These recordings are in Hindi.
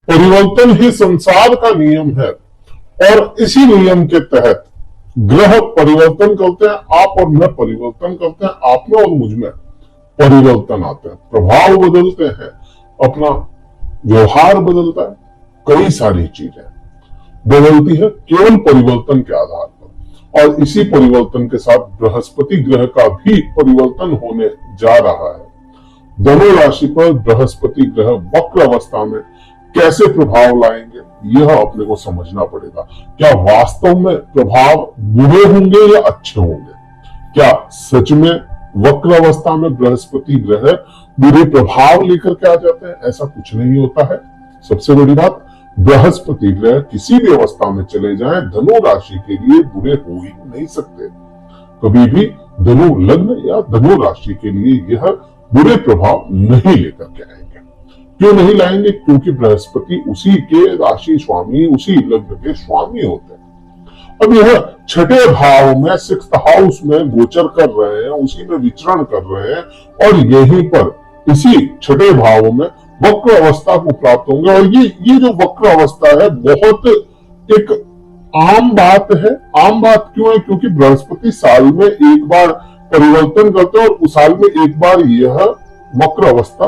परिवर्तन ही संसार का नियम है और इसी नियम के तहत ग्रह परिवर्तन करते हैं, आप और मैं परिवर्तन करते हैं, आप में और मुझ में परिवर्तन आते हैं, प्रभाव बदलते हैं, अपना व्यवहार बदलता है, कई सारी चीजें बदलती है केवल परिवर्तन के आधार पर। और इसी परिवर्तन के साथ बृहस्पति ग्रह का भी परिवर्तन होने जा रहा है। धनु राशि पर बृहस्पति ग्रह वक्र अवस्था में कैसे प्रभाव लाएंगे यह अपने को समझना पड़ेगा। क्या वास्तव में प्रभाव बुरे होंगे या अच्छे होंगे? क्या सच में वक्र अवस्था में बृहस्पति ग्रह बुरे प्रभाव लेकर के आ जाते हैं? ऐसा कुछ नहीं होता है। सबसे बड़ी बात, बृहस्पति ग्रह किसी भी अवस्था में चले जाएं धनु राशि के लिए बुरे हो ही नहीं सकते। कभी भी धनु लग्न या धनु राशि के लिए यह बुरे प्रभाव नहीं लेकर के आएंगे। क्यों नहीं लाएंगे? क्योंकि बृहस्पति उसी के राशि स्वामी, उसी लग्न के स्वामी होते हैं। अब यह छठे भाव में, सिक्स्थ हाउस में गोचर कर रहे हैं, उसी में विचरण कर रहे हैं और यहीं पर इसी छठे भाव में वक्र अवस्था को प्राप्त होंगे। और ये जो वक्र अवस्था है बहुत एक आम बात है। आम बात क्यों है? क्योंकि बृहस्पति साल में एक बार परिवर्तन करते हैं और उस साल में एक बार यह वक्र अवस्था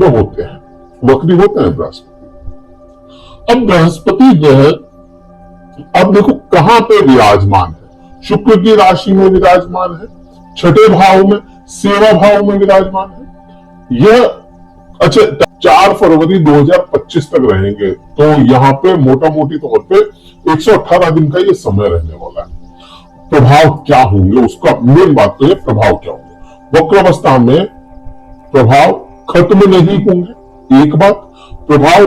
में होते हैं, वक्री होते हैं बृहस्पति। अब बृहस्पति ग्रह अब देखो कहां पे विराजमान है। शुक्र की राशि में विराजमान है, छठे भाव में, सेवा भाव में विराजमान है। यह अच्छा 4 फरवरी 2025 तक रहेंगे, तो यहाँ पे मोटा मोटी तौर पे 118 दिन का ये समय रहने वाला है। प्रभाव क्या होंगे उसका मेन बात तो है, प्रभाव क्या होंगे। वक्र अवस्था में प्रभाव खत्म नहीं होंगे। एक बात, प्रभाव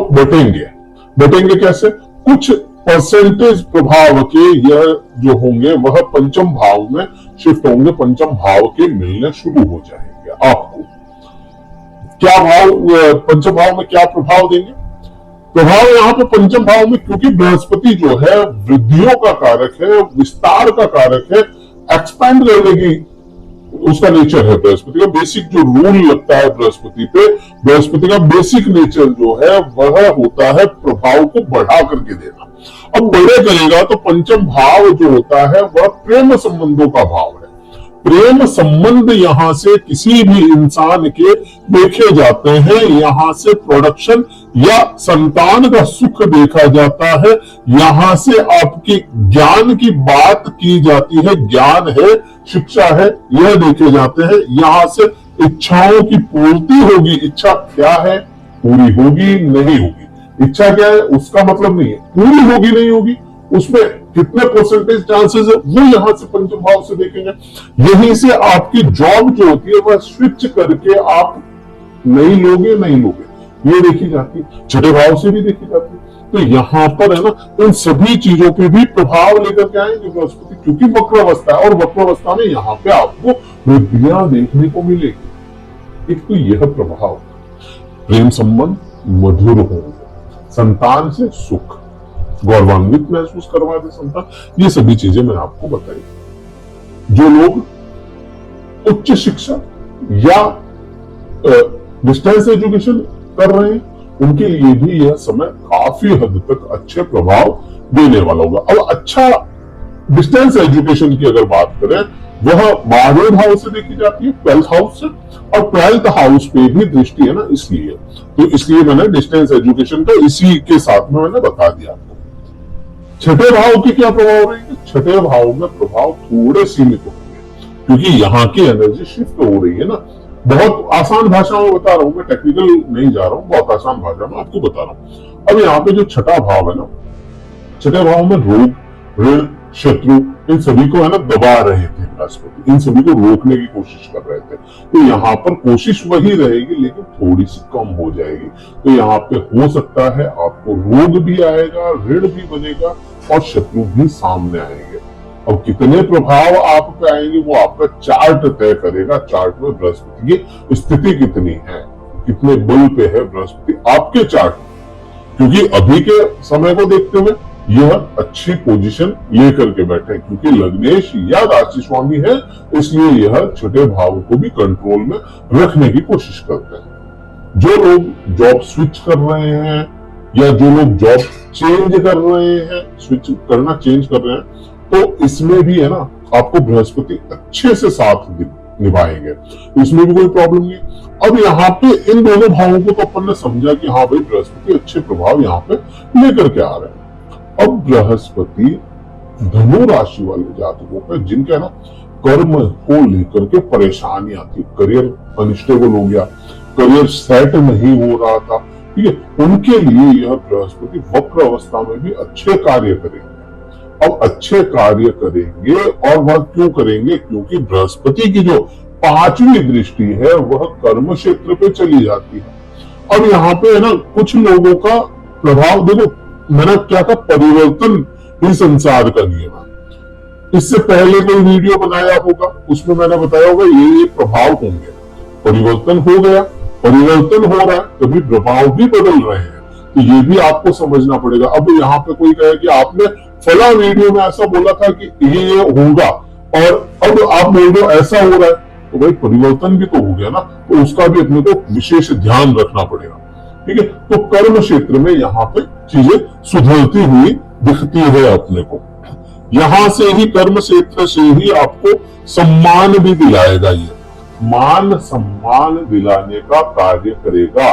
बटेंगे कैसे? कुछ परसेंटेज प्रभाव के यह जो होंगे वह पंचम भाव में शिफ्ट होंगे, पंचम भाव के मिलने शुरू हो जाएंगे। आपको क्या भाव, पंचम भाव में क्या प्रभाव देंगे? प्रभाव यहाँ पे पंचम भाव में, क्योंकि बृहस्पति जो है वृद्धियों का कारक है, विस्तार का कारक है, एक्सपैंड करने की उसका नेचर है। बृहस्पति का बेसिक जो रूल लगता है बृहस्पति पे, बृहस्पति का बेसिक नेचर जो है वह होता है प्रभाव को बढ़ा करके देना। अब बड़े करेगा तो पंचम भाव जो होता है वह प्रेम संबंधों का भाव है। प्रेम संबंध यहां से किसी भी इंसान के देखे जाते हैं, यहां से प्रोडक्शन या संतान का सुख देखा जाता है, यहां से आपकी ज्ञान की बात की जाती है, ज्ञान है, शिक्षा है, यह देखे जाते हैं। यहां से इच्छाओं की पूर्ति होगी। इच्छा क्या है? पूरी होगी नहीं होगी। इच्छा क्या है उसका मतलब नहीं है पूरी होगी नहीं होगी, उसमें कितने परसेंटेज चांसेस है वो यहां से पंचम भाव से देखेंगे। यहीं से आपकी जॉब जो होती है वह स्विच करके आप नहीं लोगे ये देखी जाती है। छठे भाव से भी देखी जाती है। तो यहां पर है ना, इन सभी चीजों पे भी प्रभाव लेकर के आएंगे बृहस्पति, क्योंकि वक्र अवस्था है और वक्र अवस्था में यहाँ पे आपको वृद्धियां देखने को मिलेगी। एक तो यह प्रभाव, प्रेम संबंध मधुर होंगे, संतान से सुख, गौरवान्वित महसूस करवा दे संतान, ये सभी चीजें मैंने आपको बताई। जो लोग उच्च शिक्षा या डिस्टेंस एजुकेशन कर रहे हैं उनके लिए भी यह समय काफी हद तक अच्छे प्रभाव देने वाला होगा। अब अच्छा डिस्टेंस एजुकेशन की अगर बात करें, वह 12वें भाव से देखी जाती है, 12th हाउस से, और 12th हाउस पे भी दृष्टि है ना, इसलिए तो इसलिए मैंने डिस्टेंस एजुकेशन का इसी के साथ में मैंने बता दिया आपको। छठे भाव के क्या प्रभाव रहेंगे? छठे भाव में प्रभाव थोड़े सीमित होंगे, क्योंकि यहाँ की एनर्जी शिफ्ट हो रही है ना। बहुत आसान भाषा में बता रहा हूं, मैं टेक्निकल नहीं जा रहा हूं, बहुत आसान भाषा में आपको बता रहा हूं। अब यहाँ पे जो छठा भाव है ना, छठे भाव में रोग, ऋण, शत्रु, इन सभी को है ना दबा रहे थे बृहस्पति, इन सभी को रोकने की कोशिश कर रहे थे। तो यहाँ पर कोशिश वही रहेगी लेकिन थोड़ी सी कम हो जाएगी। तो यहाँ पे हो सकता है आपको रोग भी आएगा, ऋण भी बनेगा और शत्रु भी सामने आएंगे। अब कितने प्रभाव आप पे आएंगे वो आपका चार्ट तय करेगा। चार्ट में बृहस्पति की स्थिति कितनी है, कितने बल पे है बृहस्पति आपके चार्ट में, क्योंकि अभी के समय को देखते हुए यह अच्छी पोजीशन लेकर के बैठे, क्योंकि लग्नेश या राशि स्वामी है, इसलिए यह छठे भाव को भी कंट्रोल में रखने की कोशिश करते हैं। जो लोग जॉब स्विच कर रहे हैं या जो लोग जॉब चेंज कर रहे हैं, स्विच करना चेंज कर रहे हैं, तो इसमें भी है ना आपको बृहस्पति अच्छे से साथ निभाएंगे, इसमें भी कोई प्रॉब्लम नहीं। अब यहाँ पे इन दोनों भावों को तो अपन ने समझा कि हाँ भाई बृहस्पति अच्छे प्रभाव यहाँ पे लेकर के आ रहे हैं। अब बृहस्पति धनु राशि वाले जातकों पे जिनके ना कर्म को लेकर के परेशानियां थी, करियर अनस्टेबल हो गया, करियर सेट नहीं हो रहा था, ठीक है, उनके लिए यह बृहस्पति वक्र अवस्था में भी अच्छे कार्य करेंगे। अब अच्छे कार्य करेंगे, और वह क्यों करेंगे, क्योंकि बृहस्पति की जो 5वीं दृष्टि है वह कर्म क्षेत्र पे चली जाती है। अब यहाँ पे है ना कुछ लोगों का प्रभाव देखो, मैंने क्या कहा, परिवर्तन ही संसार का नियम है। इससे पहले कोई वीडियो बनाया होगा, उसमें मैंने बताया होगा ये प्रभाव होंगे, परिवर्तन हो गया, परिवर्तन हो रहा है, कभी प्रभाव भी बदल रहे हैं, तो ये भी आपको समझना पड़ेगा। अब यहाँ पे कोई कहे कि आपने फला वीडियो में ऐसा बोला था कि ये होगा, और अब आप बोल रहे हो ऐसा हो रहा है, तो भाई परिवर्तन भी तो हो गया ना, तो उसका भी अपने को विशेष ध्यान रखना पड़ेगा, ठीक है। तो कर्म क्षेत्र में यहाँ पे चीजें सुधरती हुई दिखती है अपने को, यहां से ही कर्म क्षेत्र से ही आपको सम्मान भी दिलाएगा, ये मान सम्मान दिलाने का कार्य करेगा।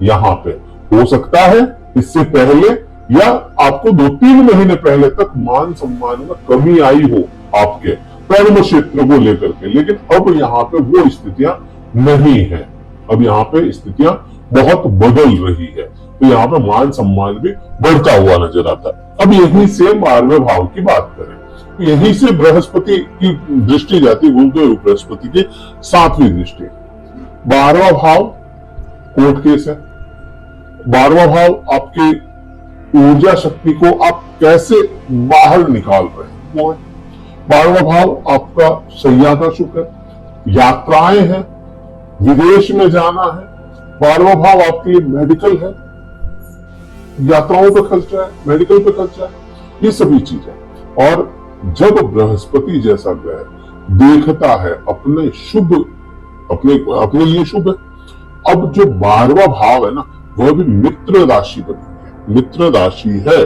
यहाँ पे हो सकता है इससे पहले या आपको 2-3 महीने पहले तक मान सम्मान में कमी आई हो आपके कर्म क्षेत्र को लेकर के, लेकिन अब यहाँ पे वो स्थितियां नहीं है, अब यहाँ पे स्थितियां बहुत बदल रही है, तो यहाँ पे मान सम्मान भी बढ़ता हुआ नजर आता है। अब यहीं से 12वें भाव की बात करें, यहीं से बृहस्पति की दृष्टि जाती, गुरुदेव बृहस्पति की 7वीं दृष्टि। 12वां भाव कोर्ट केस है, 12वां भाव आपकी ऊर्जा शक्ति को आप कैसे बाहर निकाल रहे हैं वो है। 12वां भाव आपका सैया का सुख है, यात्राएं हैं, विदेश में जाना है। 12वां भाव आपके लिए मेडिकल है, यात्राओं पे खर्चा है, मेडिकल पे खर्चा है, ये सभी चीजें। और जब बृहस्पति जैसा ग्रह देखता है अपने शुभ, अपने लिए शुभ है। अब जो 12वां भाव है ना वह भी मित्र राशि बनी है, मित्र राशि है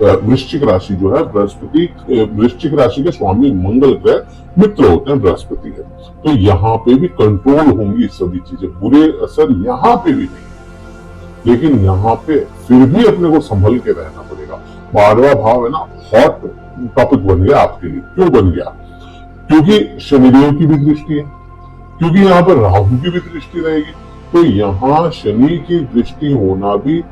वृश्चिक राशि जो है, बृहस्पति वृश्चिक राशि के स्वामी मंगल ग्रह मित्र होते हैं बृहस्पति के, तो यहाँ पे भी कंट्रोल होंगी सभी चीजें, बुरे असर यहाँ पे भी नहीं, लेकिन यहाँ पे फिर भी अपने को संभल के रहना पड़ेगा। 12वां भाव है ना हॉट टॉपिक बन गया आपके लिए, क्यों बन गया, क्योंकि शनिदेव की भी दृष्टि है, क्योंकि यहाँ पर राहु की भी दृष्टि रहेगी, तो यहाँ शनि की दृष्टि होना भी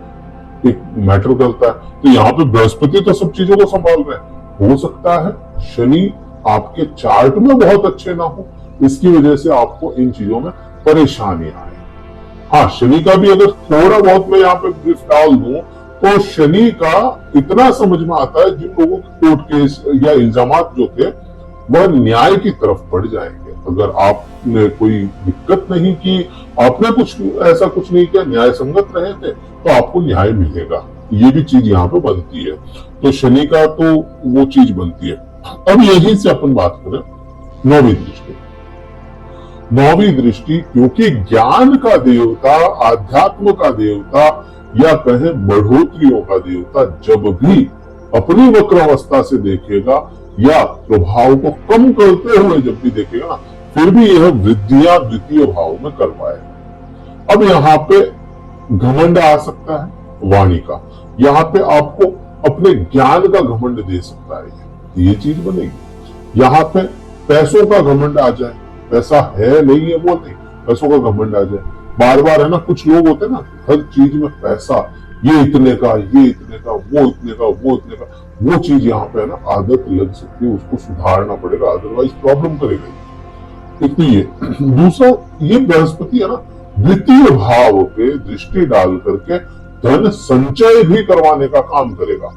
एक मैटर करता है। तो यहाँ पे बृहस्पति तो सब चीजों को संभाल रहे हैं, हो सकता है शनि आपके चार्ट में बहुत अच्छे ना हो, इसकी वजह से आपको इन चीजों में परेशानी आए। हाँ, शनि का भी अगर थोड़ा बहुत मैं यहाँ पे ब्रीफ डाल दूं तो शनि का इतना समझ में आता है, जिन लोगों के कोर्ट केस या इल्जामात जो थे वह न्याय की तरफ बढ़ जाएंगे। अगर आपने कोई दिक्कत नहीं की, आपने कुछ ऐसा कुछ नहीं किया, न्याय संगत रहे थे, तो आपको न्याय मिलेगा, ये भी चीज यहाँ पे बनती है। तो शनि का तो वो चीज बनती है। अब यहीं से अपन बात करें 9वीं दृष्टि। 9वीं दृष्टि क्योंकि ज्ञान का देवता, आध्यात्म का देवता, या कहें बढ़ोतरियों का देवता जब भी अपनी वक्रावस्था से देखेगा या प्रभाव को कम करते हुए जब भी देखेगा ना, फिर भी यह वृद्धियां द्वितीय भाव में कर पाएगा। अब यहाँ पे घमंड आ सकता है वाणी का, यहाँ पे आपको अपने ज्ञान का घमंड दे सकता है, ये चीज बनेगी। यहाँ पे पैसों का घमंड आ जाए, पैसा है नहीं है वो नहीं, पैसों का घमंड आ जाए, बार बार है ना, कुछ लोग होते हैं ना हर चीज में पैसा, ये इतने का, ये इतने का, वो इतने का, वो इतने का, वो चीज यहाँ पे है ना आदत लग सकती है, उसको सुधारना पड़ेगा, अदरवाइज प्रॉब्लम करेगा। एक तो ये, दूसरा ये बृहस्पति है ना द्वितीय भाव पे दृष्टि डाल करके धन संचय भी करवाने का काम करेगा।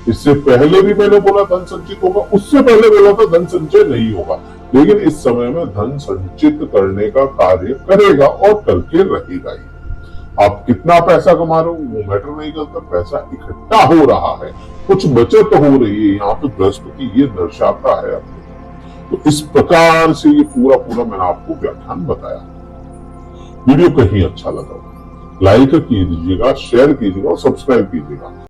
इससे पहले भी मैंने बोला धन संचित होगा, उससे पहले बोला था धन संचय नहीं होगा, लेकिन इस समय में धन संचित करने का कार्य करेगा और करके रहेगा ही। आप कितना पैसा कमा रहे हो वो मैटर नहीं करता, पैसा इकट्ठा हो रहा है, कुछ बचत हो रही है, यहाँ पे बृहस्पति ये दर्शाता है आपको। तो इस प्रकार से ये पूरा मैंने आपको व्याख्यान बताया। वीडियो कहीं अच्छा लगा लाइक कीजिएगा, शेयर कीजिएगा और सब्सक्राइब कीजिएगा।